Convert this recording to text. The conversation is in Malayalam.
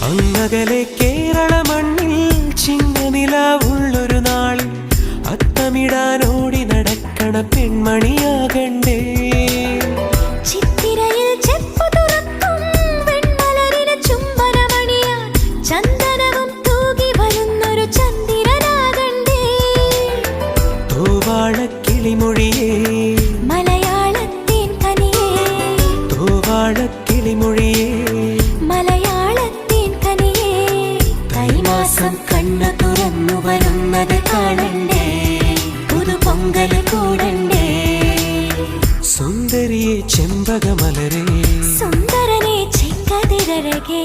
അങ്ങകലെ കേരള മണ്ണിൽ ചിങ്ങനിലാവുള്ളൊരു നാളിൽ അത്തമിടാനോടി നടക്കണ പെൺമണിയാകണ്ടേ. ചിത്തിരയിൽ ചെപ്പു തുറക്കും വെൺമലരിന് ചുംബനമണിയാൻ ചന്ദനവും തൂകി വരുന്നൊരു ചന്ദ്രനാകണ്ടേ. തോവാളക്കിളിമൊഴിയേ മലയാളത്തിൻ കനിയേ, തോവാളക്കിളിമൊഴിയേ മലയാളത്തിൻ കനിയേ. തൈമാസം കണ്ണു തുറന്നു വരുന്നത് കാണണ്ടേ, പുതുപൊങ്കൽ കൂടണ്ടേ. സുന്ദരിയെ ചെമ്പകമലരേ, സുന്ദരനെ ചെങ്കതിരഴകേ.